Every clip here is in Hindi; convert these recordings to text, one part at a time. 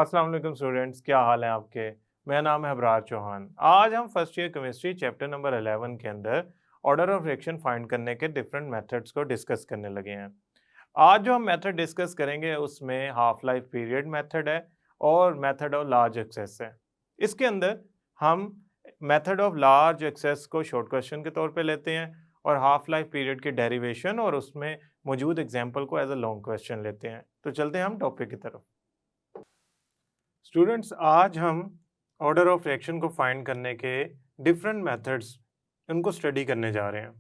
अस्सलाम वालेकुम स्टूडेंट्स, क्या हाल है आपके। मेरा नाम है अबरार चौहान। आज हम first year chemistry chapter number 11 के अंदर ऑर्डर ऑफ रिएक्शन फाइंड करने के डिफरेंट मेथड्स को डिस्कस करने लगे हैं। आज जो हम मेथड डिस्कस करेंगे उसमें हाफ लाइफ पीरियड मेथड है और मेथड ऑफ लार्ज एक्सेस है। इसके अंदर हम मेथड ऑफ लार्ज एक्सेस को शॉर्ट क्वेश्चन के तौर पे लेते हैं और हाफ लाइफ पीरियड की डेरिवेशन और उसमें मौजूद एग्जाम्पल को एज अ लॉन्ग क्वेश्चन लेते हैं। तो चलते हैं हम टॉपिक की तरफ। स्टूडेंट्स, आज हम ऑर्डर ऑफ रिएक्शन को फाइंड करने के डिफरेंट मेथड्स उनको स्टडी करने जा रहे हैं।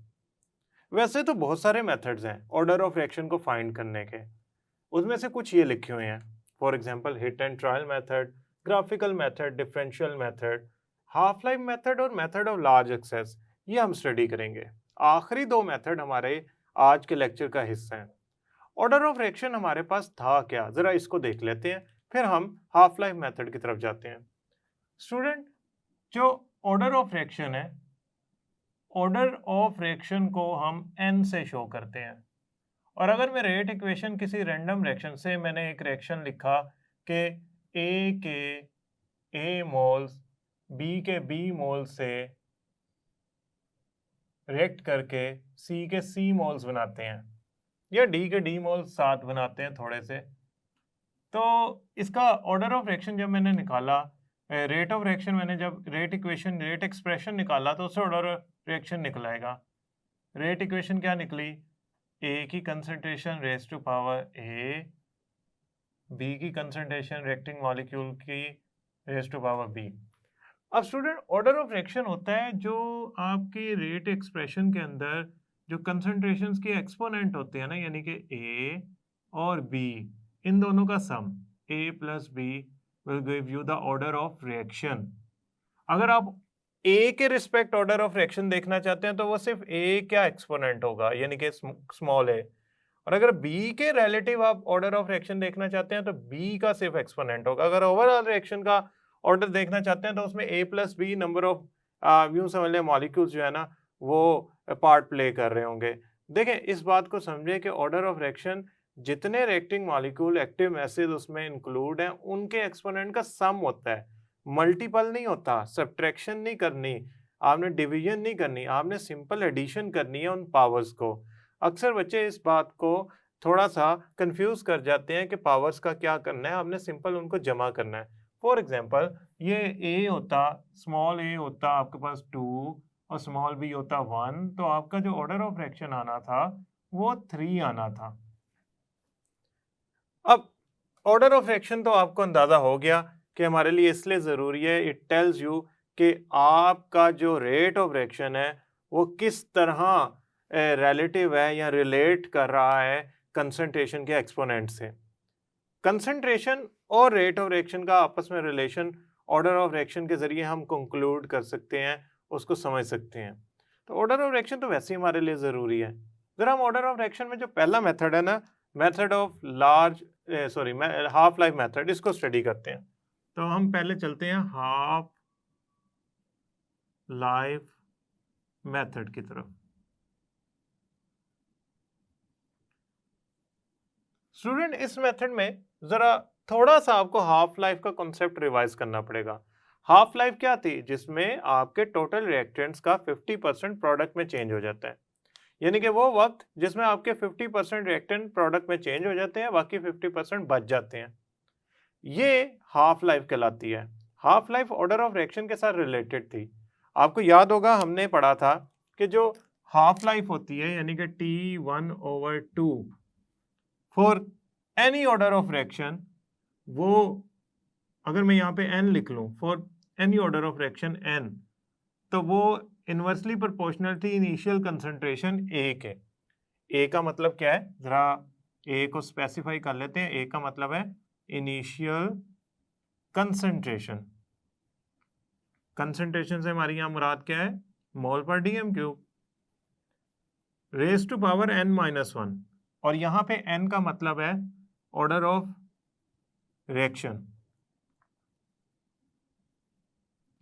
वैसे तो बहुत सारे मेथड्स हैं ऑर्डर ऑफ रिएक्शन को फाइंड करने के, उसमें से कुछ ये लिखे हुए हैं। For example hit and trial method, graphical method, differential method, half life method और मेथड ऑफ लार्ज एक्सेस, ये हम स्टडी करेंगे। आखिरी दो मेथड हमारे आज के लेक्चर का हिस्सा हैं। ऑर्डर ऑफ रिएक्शन हमारे पास था क्या, जरा इसको देख लेते हैं, फिर हम हाफ लाइफ मेथड की तरफ जाते हैं। स्टूडेंट, जो ऑर्डर ऑफ रिएक्शन है, ऑर्डर ऑफ रिएक्शन को हम n से शो करते हैं। और अगर मैं रेट इक्वेशन किसी रैंडम रिएक्शन से मैंने एक रिएक्शन लिखा कि A के A मोल्स B के B मोल से रिएक्ट करके C के C मोल्स बनाते हैं या D के D मोल्स साथ बनाते हैं थोड़े से, तो इसका ऑर्डर ऑफ रिएक्शन जब मैंने निकाला, रेट ऑफ रिएक्शन मैंने जब रेट इक्वेशन रेट एक्सप्रेशन निकाला तो उससे ऑर्डर रिएक्शन निकलाएगा। रेट इक्वेशन क्या निकली? ए की concentration raise to power A, B की कंसंट्रेशन रिएक्टिंग मॉलिक्यूल की रेज टू पावर बी। अब स्टूडेंट, ऑर्डर ऑफ रिएक्शन होता है जो आपकी रेट एक्सप्रेशन के अंदर जो कंसंट्रेशंस के एक्सपोनेंट होते हैं ना, यानी कि ए और बी, इन दोनों का sum a plus B will give you the order of reaction. अगर आप a के रिस्पेक्ट ऑर्डर ऑफ रिएक्शन देखना चाहते हैं तो वो सिर्फ a क्या एक्सपोनेंट होगा, यानी कि स्मॉल a, और अगर b के रिलेटिव आप ऑर्डर ऑफ रिएक्शन देखना चाहते हैं तो b का सिर्फ एक्सपोनेंट होगा। अगर ओवरऑल रिएक्शन का ऑर्डर देखना चाहते हैं तो उसमें a plus B number of यूं समझ लें मॉलिक्यूल्स जो है ना वो पार्ट प्ले कर रहे होंगे। देखें, इस बात को समझें कि ऑर्डर ऑफ रिएक्शन जितने रिएक्टिंग मॉलिक्यूल एक्टिव मैसेज उसमें इंक्लूड हैं उनके एक्सपोनेंट का सम होता है, मल्टीपल नहीं होता। सब्ट्रैक्शन नहीं करनी आपने, डिवीजन नहीं करनी आपने, सिंपल एडिशन करनी है उन पावर्स को। अक्सर बच्चे इस बात को थोड़ा सा कंफ्यूज कर जाते हैं कि पावर्स का क्या करना है, आपने सिंपल उनको जमा करना है। फॉर एग्जांपल, ये a होता, स्मॉल a होता आपके पास 2 और स्मॉल b होता 1, तो आपका जो ऑर्डर ऑफ रिएक्शन आना था वो 3 आना था। अब ऑर्डर ऑफ रिएक्शन तो आपको अंदाजा हो गया कि हमारे लिए इसलिए ज़रूरी है, इट टेल्स यू कि आपका जो रेट ऑफ रिएक्शन है वो किस तरह रिलेटिव है या रिलेट कर रहा है कंसंट्रेशन के एक्सपोनेंट से। कंसंट्रेशन और रेट ऑफ रिएक्शन का आपस में रिलेशन ऑर्डर ऑफ रिएक्शन के जरिए हम कंक्लूड कर सकते हैं, उसको समझ सकते हैं। तो ऑर्डर ऑफ रिएक्शन तो वैसे ही हमारे लिए ज़रूरी है। ज़रा हम ऑर्डर ऑफ रिएक्शन में जो पहला मेथड है ना, method of half life method, इसको स्टडी करते हैं। तो हम पहले चलते हैं हाफ लाइफ मेथड की तरफ। स्टूडेंट, इस मेथड में जरा थोड़ा सा आपको हाफ लाइफ का कॉन्सेप्ट रिवाइज करना पड़ेगा। हाफ लाइफ क्या थी? जिसमें आपके टोटल रिएक्टेंट्स का 50% प्रोडक्ट में चेंज हो जाता है, यानी कि वो वक्त जिसमें आपके 50% रिएक्टेंट प्रोडक्ट में चेंज हो जाते हैं, बाकी 50% बच जाते हैं, ये हाफ लाइफ कहलाती है। Half life order of reaction के साथ रिलेटेड थी। आपको याद होगा हमने पढ़ा था कि जो हाफ लाइफ होती है यानी कि T1/2 for any order of reaction, वो अगर मैं यहाँ पे n लिख लूँ for any order of reaction n, तो वो इनवर्सली प्रोपोर्शनल थी इनिशियल कंसंट्रेशन A के। A का मतलब क्या है, जरा A को स्पेसिफाई कर लेते हैं। A का मतलब है इनिशियल कंसंट्रेशन। कंसंट्रेशन से हमारी यहाँ मुराद क्या है? Mole per dm cube raise to power n-1, और यहाँ पे n का मतलब है ऑर्डर ऑफ रिएक्शन।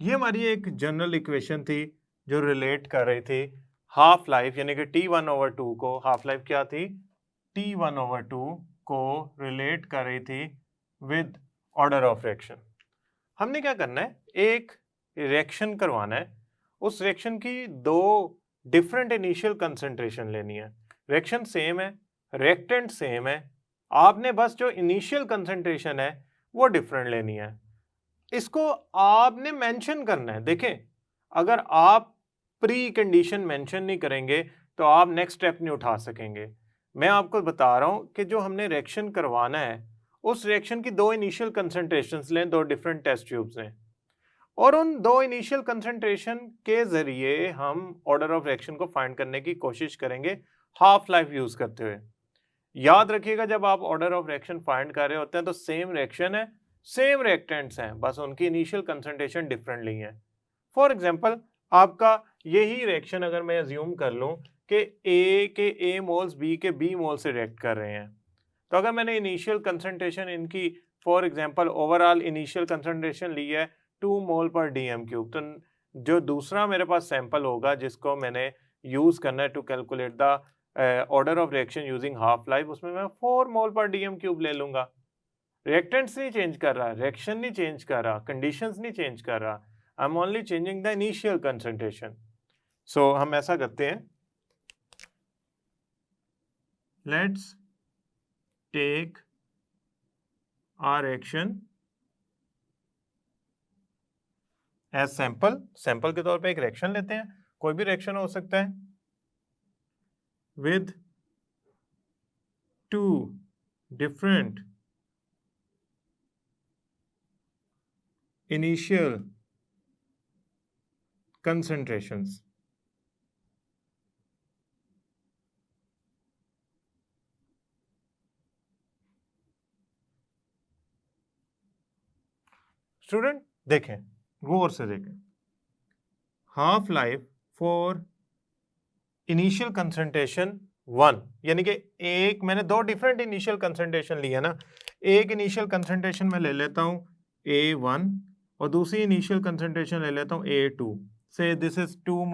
ये हमारी एक जनरल इक्वेशन थी जो रिलेट कर रही थी हाफ लाइफ, यानी कि T1/2 को, हाफ लाइफ क्या थी? T1/2 को रिलेट कर रही थी विद ऑर्डर ऑफ रिएक्शन। हमने क्या करना है, एक रिएक्शन करवाना है, उस रिएक्शन की दो डिफरेंट इनिशियल कंसंट्रेशन लेनी है। रिएक्शन सेम है, रिएक्टेंट सेम है, आपने बस जो इनिशियल कंसंट्रेशन है वो डिफरेंट लेनी है। इसको आपने मेंशन करना है। देखें, अगर आप प्री कंडीशन मेंशन नहीं करेंगे तो आप नेक्स्ट स्टेप नहीं उठा सकेंगे। मैं आपको बता रहा हूं कि जो हमने रिएक्शन करवाना है उस रिएक्शन की दो इनिशियल कंसंट्रेशंस लें, दो डिफरेंट टेस्ट ट्यूब्स लें, और उन दो इनिशियल कंसंट्रेशन के जरिए हम ऑर्डर ऑफ रिएक्शन को फाइंड करने की कोशिश करेंगे हाफ लाइफ यूज करते हुए। याद रखिएगा, जब आप ऑर्डर ऑफ रिएक्शन फाइंड कर रहे होते हैं तो सेम रिएक्शन है, सेम रिएक्टेंट्स हैं, बस उनकी इनिशियल कंसंट्रेशन डिफरेंटली है। फॉर एग्जांपल, आपका यही रिएक्शन अगर मैं अज्यूम कर लूं कि ए के ए मोल्स बी के बी मोल से रिएक्ट कर रहे हैं, तो अगर मैंने इनिशियल कंसंट्रेशन इनकी for example overall initial concentration ली है 2 मोल पर डीएम क्यूब, तो जो दूसरा मेरे पास सैंपल होगा जिसको मैंने यूज करना है to calculate the order of reaction using half life, उसमें मैं 4 मोल पर डीएम क्यूब ले लूंगा। रिएक्टेंट्स नहीं चेंज कर रहा, रिएक्शन नहीं चेंज कर रहा, कंडीशंस नहीं चेंज कर रहा, I am only changing the initial concentration. So हम ऐसा करते हैं, let's take our reaction as sample. Sample के तौर पे एक रिएक्शन लेते हैं, कोई भी रिएक्शन हो सकता है, with two different initial concentrations. Student देखें, गौर से देखें, half life for initial concentration 1, यानी कि एक मैंने दो डिफरेंट इनिशियल कंसंट्रेशन लिया ना, एक इनिशियल कंसंट्रेशन में ले लेता हूं A1 और दूसरी इनिशियल कंसंट्रेशन ले लेता हूं A2। से this is 2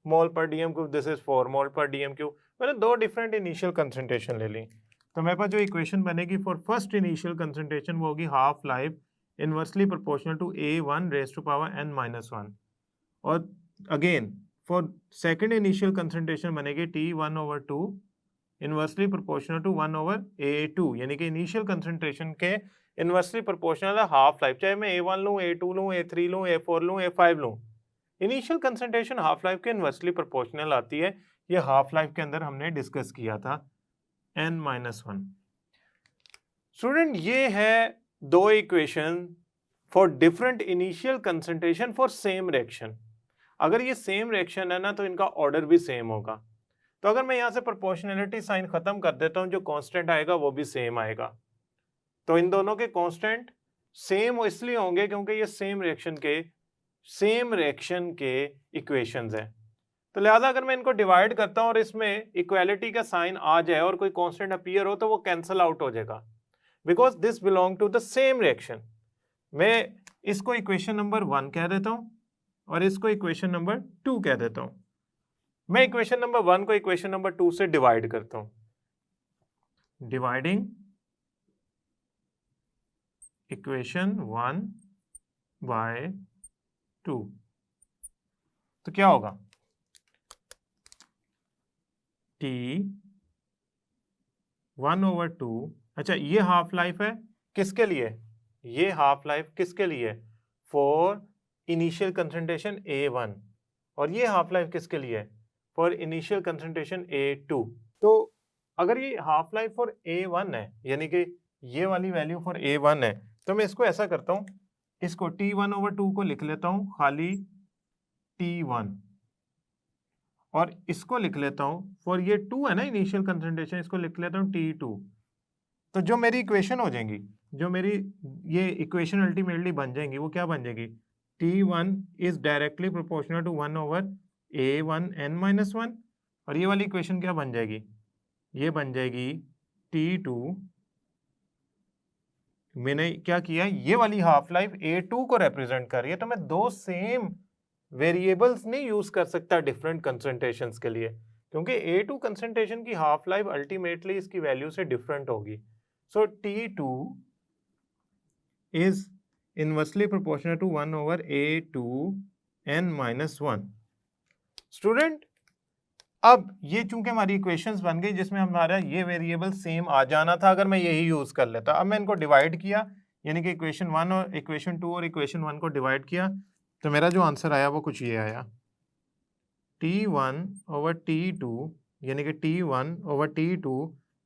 mole per dm cube, this is 4 mole per dm cube. मैंने दो डिफरेंट इनिशियल कंसंट्रेशन ले ली, तो मेरे पास जो इक्वेशन बनेगी फॉर फर्स्ट इनिशियल कंसंट्रेशन वो होगी half life inversely proportional to A1 raise to power n-1, और again for second initial concentration बनेगी T1/2 inversely proportional to 1/A2, यानी कि इनिशियल कंसंट्रेशन के इनवर्सली प्रोपोर्शनल है हाफ लाइफ, चाहे मैं A1 लूं, A2 लूं, A3 लूं, A4 लूं, A5 लूं, इनिशियल कंसंट्रेशन हाफ लाइफ के इनवर्सली प्रोपोर्शनल आती है। ये हाफ लाइफ के अंदर हमने डिस्कस किया था n-1। स्टूडेंट, ये है दो equation for different initial concentration for same reaction. अगर ये सेम रिएक्शन है ना तो इनका ऑर्डर भी सेम होगा। तो अगर मैं यहाँ से प्रोपोर्शनैलिटी साइन खत्म कर देता हूँ, जो कांस्टेंट आएगा वो भी सेम आएगा। तो इन दोनों के कांस्टेंट सेम इसलिए होंगे क्योंकि ये सेम रिएक्शन के इक्वेशंस हैं। तो लिहाजा अगर मैं इनको डिवाइड करता हूँ और इसमें इक्वालिटी का साइन आ जाए और कोई कांस्टेंट अपीयर हो तो वो कैंसल आउट हो जाएगा, because this belong to the same reaction. मैं इसको इक्वेशन नंबर 1 कह देता हूं और इसको इक्वेशन नंबर 2 कह देता हूं। मैं इक्वेशन नंबर 1 को इक्वेशन नंबर 2 से डिवाइड करता हूं, डिवाइडिंग इक्वेशन 1 बाय 2, तो क्या होगा, T1/2। अच्छा, ये हाफ लाइफ है किसके लिए, ये हाफ लाइफ किसके लिए, फॉर इनिशियल कंसंट्रेशन A1, और ये हाफ लाइफ किसके लिए, फॉर इनिशियल कंसंट्रेशन A2। तो अगर ये हाफ लाइफ फॉर A1 है, यानी कि ये वाली वैल्यू फॉर A1 है, तो मैं इसको ऐसा करता हूं, इसको T1/2 को लिख लेता हूं खाली T1, और इसको लिख लेता हूं फॉर ये 2 है ना इनिशियल कंसंट्रेशन, इसको लिख लेता हूं T2। तो जो मेरी इक्वेशन हो जाएंगी, जो मेरी ये इक्वेशन अल्टीमेटली बन जाएंगी, वो क्या बन जाएगी, T1 is directly proportional to 1/A1 n-1, और ये वाली इक्वेशन क्या बन जाएगी, ये बन जाएगी T2। मैंने क्या किया, ये वाली हाफ लाइफ A2 को रिप्रेजेंट कर रही है, तो मैं दो सेम वेरिएबल्स नहीं यूज कर सकता डिफरेंट कंसंट्रेशंस के लिए, क्योंकि A2 कंसंट्रेशन की हाफ लाइफ अल्टीमेटली इसकी वैल्यू से डिफरेंट होगी। So T2 is inversely proportional to 1 over A two N minus 1। Student अब ये चूंकि हमारी इक्वेशंस बन गई जिसमें हमारा ये वेरिएबल सेम आ जाना था अगर मैं यही यूज कर लेता। अब मैं इनको डिवाइड किया, यानी कि इक्वेशन 1 और इक्वेशन 2 और इक्वेशन 1 को डिवाइड किया, तो मेरा जो आंसर आया वो कुछ ये आया, T1 ओवर T2, यानी कि T1 ओवर T2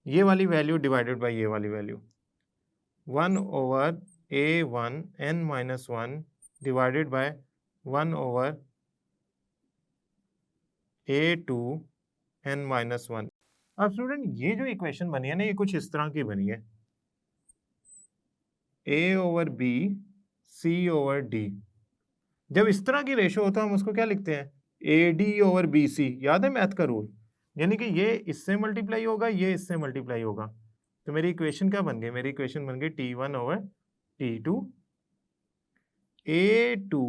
ये वाली वैल्यू डिवाइडेड बाय ये वाली value, 1 over A1 n minus 1 divided by 1 over A2 n minus 1। अब स्टूडेंट ये जो इक्वेशन बनी है ना, ये कुछ इस तरह की बनी है, A over B C over D। जब इस तरह की रेशो होता है हम उसको क्या लिखते हैं, AD ओवर BC। याद है मैथ का रूल, यानी कि ये इससे मल्टीप्लाई होगा, ये इससे मल्टीप्लाई होगा। तो मेरी इक्वेशन क्या बन गई, मेरी इक्वेशन बन गई T1 over T2 A2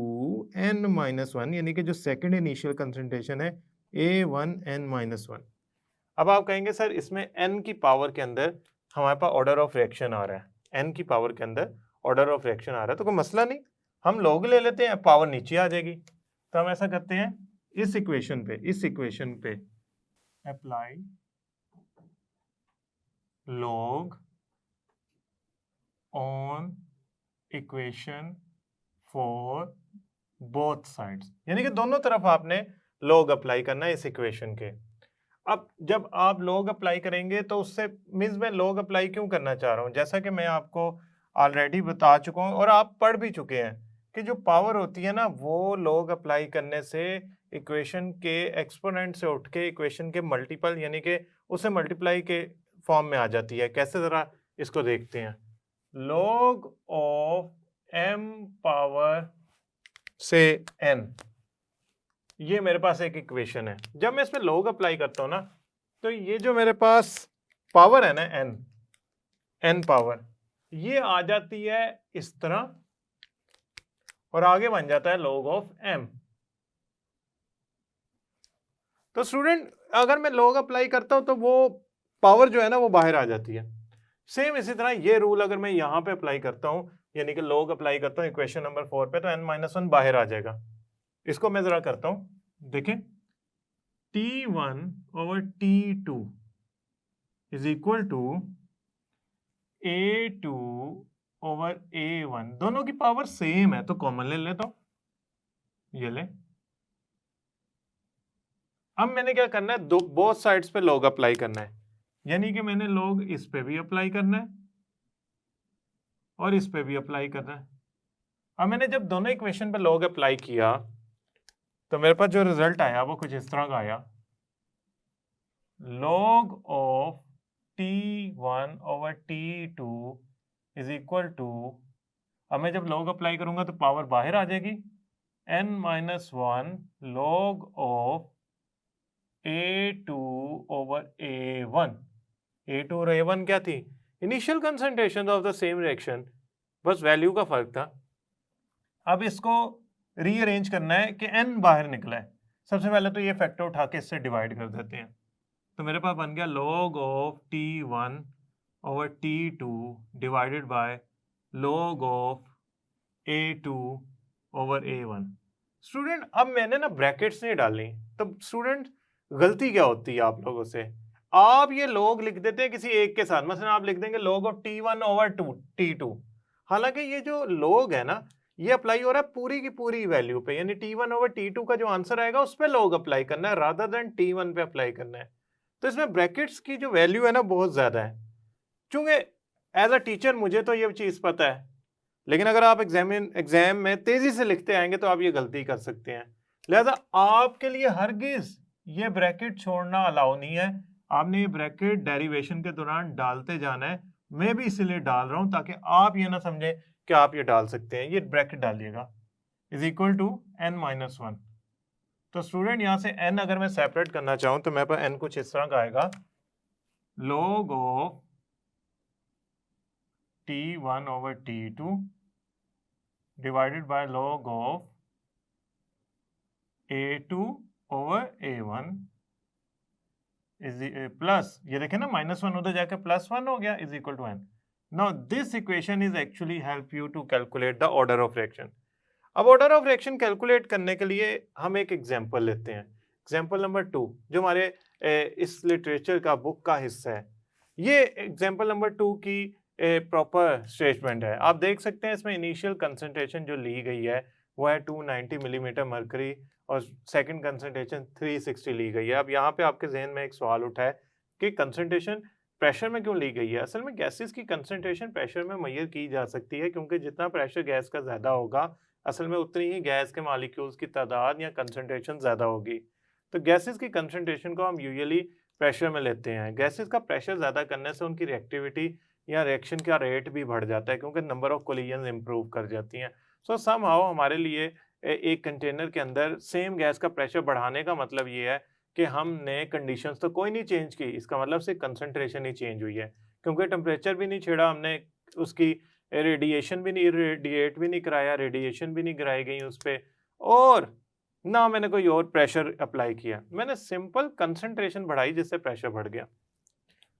n minus 1, यानी कि जो सेकंड इनिशियल कंसंट्रेशन है A1 n माइनस 1। अब आप कहेंगे सर इसमें n की पावर के अंदर हमारे पास ऑर्डर ऑफ रिएक्शन आ रहा है, n की पावर के अंदर ऑर्डर ऑफ रिएक्शन आ रहा है, तो कोई मसला नहीं, हम लॉग ले लेते हैं, पावर नीचे आ जाएगी। तो हम ऐसा करते हैं, इस इक्वेशन पे apply log on equation for both sides, यानी कि दोनों तरफ आपने लॉग अप्लाई करना है इस इक्वेशन के। अब जब आप लॉग अप्लाई करेंगे तो उससे मीन्स मैं लॉग अप्लाई क्यों करना चाह रहा हूँ, जैसा कि मैं आपको ऑलरेडी बता चुका हूँ और आप पढ़ भी चुके हैं कि जो पावर होती है ना वो लॉग अप्लाई करने से इक्वेशन के एक्सपोनेंट से उठ के इक्वेशन के मल्टीपल यानी कि उसे मल्टीप्लाई के फॉर्म में आ जाती है। कैसे, जरा इसको देखते हैं। लॉग ऑफ m पावर से n, ये मेरे पास एक इक्वेशन है। जब मैं इसमें लॉग अप्लाई करता हूं ना तो ये जो मेरे पास पावर है ना n पावर, ये आ जाती है इस तरह और आगे बन जाता है लॉग ऑफ m। तो स्टूडेंट अगर मैं लॉग अप्लाई करता हूं तो वो पावर जो है ना वो बाहर आ जाती है। सेम इसी तरह ये रूल अगर मैं यहां पे अप्लाई करता हूं, यानी कि लॉग अप्लाई करता हूं इक्वेशन नंबर 4 पे, तो n-1 बाहर आ जाएगा। इसको मैं जरा करता हूं, देखें, T1 over T2 is equal to A2 over A1, दोनों की पावर सेम है तो कॉमन ले लेता हूं, ये ले। अब मैंने क्या करना है, दो बोथ साइड्स पे लॉग अप्लाई करना है, यानी कि मैंने लॉग इस पे भी अप्लाई करना है और इस पे भी अप्लाई करना है। अब मैंने जब दोनों इक्वेशन पे लॉग अप्लाई किया तो मेरे पास जो रिजल्ट आया वो कुछ इस तरह का आया, log of T1 over T2 is equal to, अब मैं जब log अप्लाई करूंगा तो पावर बाहर आ जाएगी, n-1 log of A2 over A1। A2 और A1 क्या थी, initial concentration of the same reaction, बस वैल्यू का फर्क था। अब इसको रीअरेंज करना है कि n बाहर निकला है। सबसे पहले तो ये फैक्टर उठा के इससे डिवाइड कर देते हैं, तो मेरे पास बन गया log of T1 over T2 divided by log of A2 over A1। Student अब मैंने ना ब्रैकेट्स नहीं डालनी, तो स्टूडेंट गलती क्या होती है आप लोगों से, आप ये log लिख देते हैं किसी एक के साथ, मतलब आप लिख देंगे log of T1 over T2, हालांकि ये जो log है ना ये अप्लाई हो रहा है पूरी की पूरी वैल्यू पे, यानी T1 ओवर T2 का जो आंसर आएगा उस पे log अप्लाई करना है रादर देन T1 पे अप्लाई करना है। तो इसमें ब्रैकेट्स की जो वैल्यू है ना बहुत ज्यादा है। चूंकि एज अ टीचर मुझे तो ये चीज पता है, लेकिन अगर आप एग्जाम में तेजी से लिखते आएंगे तो आप ये गलती कर सकते हैं। लिहाजा आपके लिए हरगिज ये ब्रैकेट छोड़ना अलाउ नहीं है, आपने ये ब्रैकेट डेरिवेशन के दौरान डालते जाना है। मैं भी इसीलिए डाल रहा हूं ताकि आप ये ना समझे कि आप ये डाल सकते हैं, ये ब्रैकेट डालिएगा इज इक्वल टू n-1। तो स्टूडेंट यहां से n अगर मैं सेपरेट करना चाहूं तो मेरे पास n कुछ इस तरह का आएगा, log of T1 over T2 divided by log of A2 over A1 is plus, ये देखें ना -1 उधर जाके +1 हो गया, is equal to n। Now this equation is actually help you to calculate the order of reaction. अब ऑर्डर ऑफ रिएक्शन कैलकुलेट करने के लिए हम एक एग्जांपल लेते हैं, एग्जांपल नंबर 2 जो हमारे इस लिटरेचर का बुक का हिस्सा है। ये एग्जांपल नंबर 2 की प्रॉपर स्टेटमेंट है। आप देख सकते हैं इसमें इनिशियल कंसंट्रेशन जो ली गई है वो है 290 मिलीमीटर मरकरी और सेकंड कंसंट्रेशन 360 ली गई है। अब यहाँ पे आपके जहन में एक सवाल उठा है कि कंसंट्रेशन प्रेशर में क्यों ली गई है। असल में गैसेस की कंसंट्रेशन प्रेशर में मेजर की जा सकती है, क्योंकि जितना प्रेशर गैस का ज़्यादा होगा असल में उतनी ही गैस के मॉलिक्यूल्स की तादाद या कंसंट्रेशन ज़्यादा होगी। तो गैसेस की कंसंट्रेशन को हम यूजुअली प्रेशर में लेते हैं। गैसेस का प्रेशर ज़्यादा करने से उनकी रिएक्टिविटी या रिएक्शन का रेट भी बढ़ जाता है, क्योंकि नंबर ऑफ कोलिजन इम्प्रूव कर जाती हैं। सो समहाउ हमारे लिए एक कंटेनर के अंदर सेम गैस का प्रेशर बढ़ाने का मतलब ये है कि हमने कंडीशंस तो कोई नहीं चेंज की, इसका मतलब सिर्फ कंसंट्रेशन ही चेंज हुई है, क्योंकि टेम्परेचर भी नहीं छेड़ा हमने, उसकी रेडिएशन भी नहीं रेडिएट भी नहीं कराया, रेडिएशन भी नहीं कराई गई उस पर, और ना मैंने कोई और प्रेशर अप्लाई किया, मैंने सिंपल कंसंट्रेशन बढ़ाई जिससे प्रेशर बढ़ गया।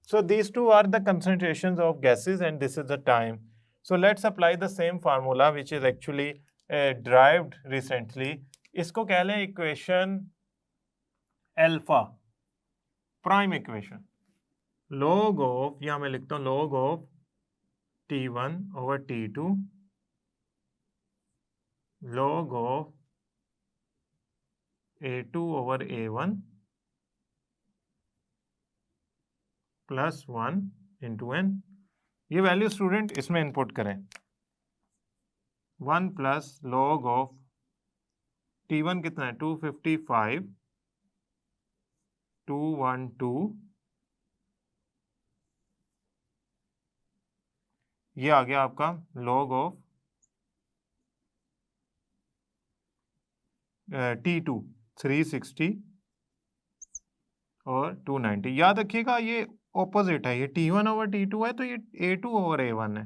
So these two are the concentrations of gases and this is the time. So let's apply the same formula which is actually derived recently. इसको कह लें equation alpha, prime equation, log of, यहाँ मैं लिखता हूँ log of T1 over T2 log of A2 over A1 plus 1 into n। ये वैल्यू स्टूडेंट इसमें इनपुट करें, 1 प्लस लॉग ऑफ T1 कितना है 255 212, ये आ गया आपका लॉग ऑफ T2 360 और 290। याद रखिएगा ये ऑपोजिट है, ये T1 ओवर T2 है तो ये A2 ओवर A1 है,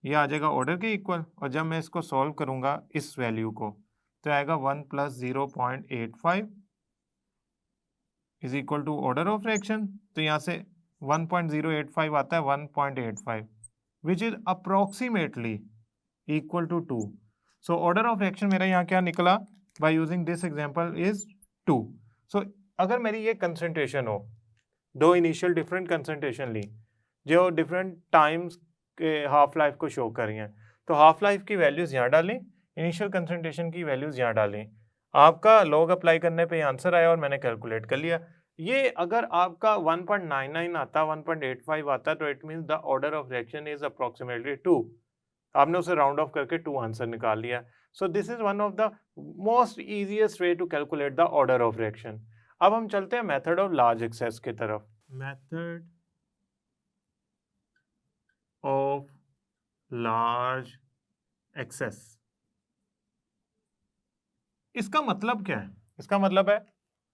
ये आ जाएगा ऑर्डर के इक्वल। और जब मैं इसको सॉल्व करूंगा इस वैल्यू को तो आएगा 1 plus 0.85 is equal to order of reaction. तो यहाँ से 1.085 आता है 1.85 which is approximately equal to 2। So order of reaction मेरा यहाँ क्या निकला by using this example is 2। So अगर मेरी ये कंसंट्रेशन हो, दो इनिशियल डिफरेंट कंसंट्रेशन ली जो डिफरेंट टाइम्स के हाफ लाइफ को शो कर रही हैं, तो हाफ लाइफ की वैल्यूज़ यहाँ डालें, इनिशियल कंसंट्रेशन की वैल्यूज़ यहाँ डालें। आपका लॉग अप्लाई करने पे आंसर आया और मैंने कैलकुलेट कर लिया। ये अगर आपका 1.99 आता, 1.85 आता, तो it means the order of reaction is approximately 2। आपने उसे राउंड ऑफ करके 2 आंसर निकाल लिया। So this is one of the most easiest way to calculate the order of reaction. अब हम चलते हैं मेथड ऑफ लार्ज एक्सेस की तरफ। मेथड ऑफ लार्ज एक्सेस, इसका मतलब क्या है? इसका मतलब है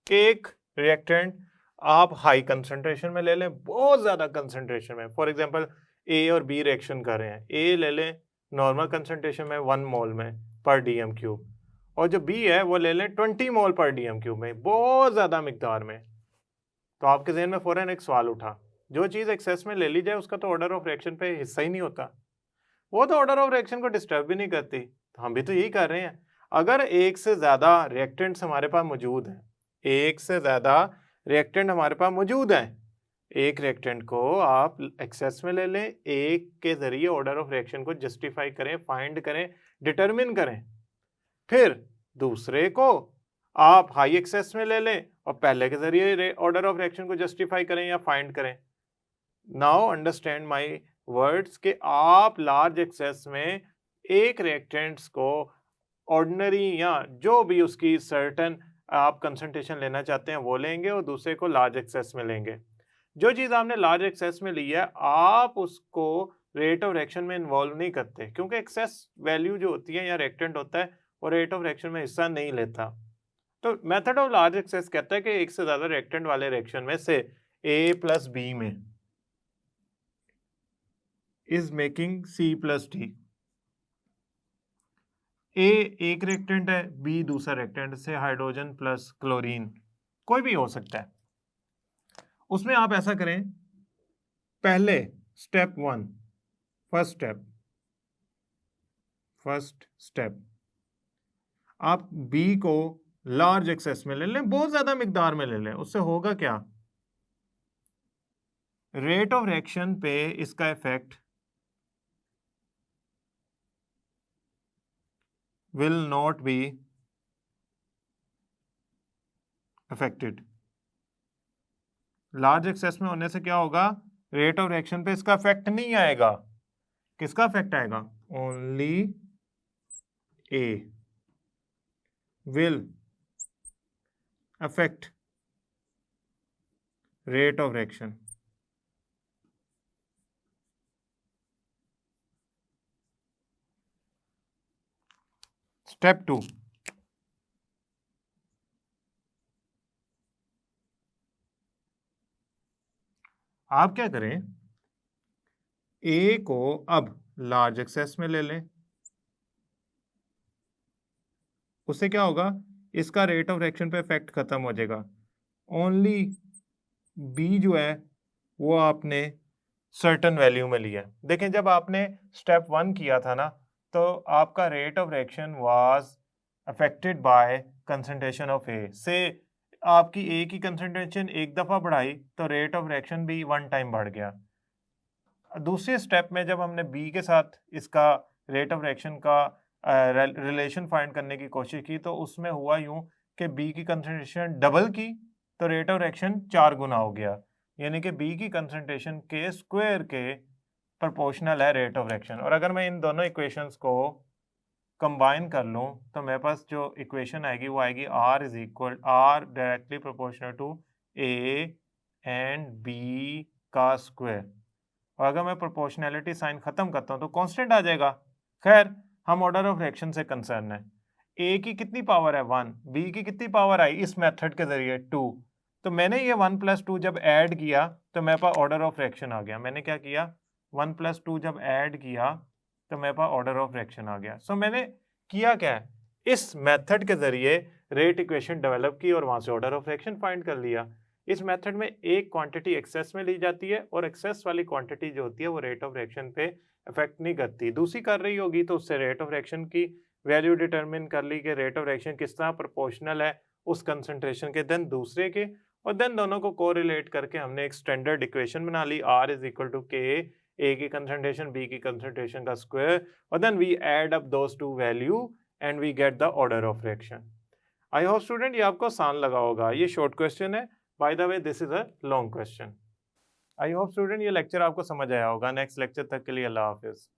एक रिएक्टेंट आप हाई कंसंट्रेशन में ले लें, बहुत ज्यादा कंसंट्रेशन में, फॉर एग्जांपल ए और बी रिएक्शन कर रहे हैं, ए ले लें नॉर्मल कंसंट्रेशन में 1 मोल में पर डीएम क्यूब, और जो बी है वो ले लें 20 मोल पर डीएम क्यूब में, बहुत ज़्यादा मिकदार में। तो आपके जहन में फ़ौरन एक सवाल उठा, जो चीज़ एक्सेस में ले ली जाए उसका तो ऑर्डर ऑफ रिएक्शन पे हिस्सा ही नहीं होता, वो तो ऑर्डर ऑफ रिएक्शन को डिस्टर्ब भी नहीं करती। तो हम भी तो यही कर रहे हैं। अगर एक से ज़्यादा रिएक्टेंट्स हमारे पास मौजूद हैं, एक से ज़्यादा रिएक्टेंट हमारे पास मौजूद हैं, एक रिएक्टेंट को आप एक्सेस में ले लें, एक के ज़रिए ऑर्डर ऑफ रिएक्शन को जस्टिफाई करें, फाइंड करें, डिटरमिन करें, फिर दूसरे को आप हाई एक्सेस में ले लें और पहले के जरिए ऑर्डर ऑफ रिएक्शन को जस्टिफाई करें या फाइंड करें। नाउ अंडरस्टैंड माय वर्ड्स कि आप लार्ज एक्सेस में एक रिएक्टेंट्स को ऑर्डिनरी या जो भी उसकी सर्टेन आप कंसंट्रेशन लेना चाहते हैं वो लेंगे और दूसरे को लार्ज एक्सेस में लेंगे। जो चीज़ आपने लार्ज एक्सेस में ली है आप उसको रेट ऑफ रिएक्शन में इन्वॉल्व नहीं करते, क्योंकि एक्सेस वैल्यू जो होती है या रिएक्टेंट होता है वो रेट ऑफ रिएक्शन में हिस्सा नहीं लेता। तो मेथड ऑफ लार्ज एक्सेस कहता है कि एक से ज़्यादा रिएक्टेंट वाले रिएक्शन में से ए प्लस बी में is making C plus D. A एक रिएक्टेंट है, बी दूसरा रिएक्टेंट, से हाइड्रोजन प्लस क्लोरीन, कोई भी हो सकता है। उसमें आप ऐसा करें, पहले स्टेप 1, फर्स्ट स्टेप आप B को लार्ज एक्सेस में ले लें, बहुत ज्यादा मिकदार में ले लें। उससे होगा क्या, रेट ऑफ रिएक्शन पे इसका effect will not be affected. Large access में होने से क्या होगा, रेट ऑफ रिएक्शन पे इसका इफेक्ट नहीं आएगा। किसका इफेक्ट आएगा, only A will affect rate of reaction। Step 2, आप क्या करें, A को अब लार्ज एक्सेस में ले लें। उससे क्या होगा, इसका रेट ऑफ रिएक्शन पे इफेक्ट खत्म हो जाएगा। ओनली B जो है वो आपने सर्टेन वैल्यू में लिया। देखें जब आपने स्टेप 1 किया था ना, तो आपका rate of reaction was affected by concentration of A से आपकी A की कंसंट्रेशन एक दफ़ा बढ़ाई तो रेट ऑफ रिएक्शन भी 1 टाइम बढ़ गया। दूसरे स्टेप में जब हमने B के साथ इसका रेट ऑफ रिएक्शन का रिलेशन फाइंड करने की कोशिश की, तो उसमें हुआ यूं कि B की कंसंट्रेशन डबल की तो रेट ऑफ रिएक्शन 4 गुना हो गया, यानी कि B की कंसंट्रेशन के स्क्वायर के प्रोपोर्शनल है रेट ऑफ रिएक्शन। और अगर मैं इन दोनों इक्वेशंस को कंबाइन कर लूं तो मेरे पास जो इक्वेशन आएगी वो आएगी R directly proportional to A and B का स्क्वायर। और अगर मैं प्रोपोर्शनैलिटी साइन खत्म करता हूं तो कांस्टेंट आ जाएगा। खैर हम ऑर्डर ऑफ रिएक्शन से कंसर्न है। A की कितनी पावर है 1, B की कितनी पावर आई इस मेथड के जरिए 2, तो मैंने ये 1 + 2 जब ऐड किया तो मेरे पास ऑर्डर ऑफ रिएक्शन आ गया। मैंने क्या किया, 1 + 2 जब ऐड किया तो मेरे पास ऑर्डर ऑफ रिएक्शन आ गया। सो मैंने किया क्या है, इस मेथड के जरिए रेट इक्वेशन डेवलप की और वहां से ऑर्डर ऑफ रिएक्शन फाइंड कर लिया। इस मेथड में एक क्वांटिटी एक्सेस में ली जाती है और एक्सेस वाली क्वांटिटी जो होती है वो रेट ऑफ रिएक्शन पे इफेक्ट नहीं करती, दूसरी कर रही होगी तो उससे रेट ऑफ रिएक्शन की वैल्यू डिटरमिन कर ली कि रेट ऑफ रिएक्शन किस तरह प्रोपोर्शनल है उस कंसंट्रेशन के देन दूसरे के, और देन दोनों को कोरिलेट करके हमने एक स्टैंडर्ड इक्वेशन बना ली R = K, A की कंसंट्रेशन B की कंसंट्रेशन का स्क्वायर, और then we add up those two value and we get the order of reaction. I hope student ये आपको आसान लगा होगा। ये शॉर्ट क्वेश्चन है, by the way this is a long question. I hope student ये लेक्चर आपको समझ आया होगा। नेक्स्ट लेक्चर तक के लिए अल्लाह हाफिज।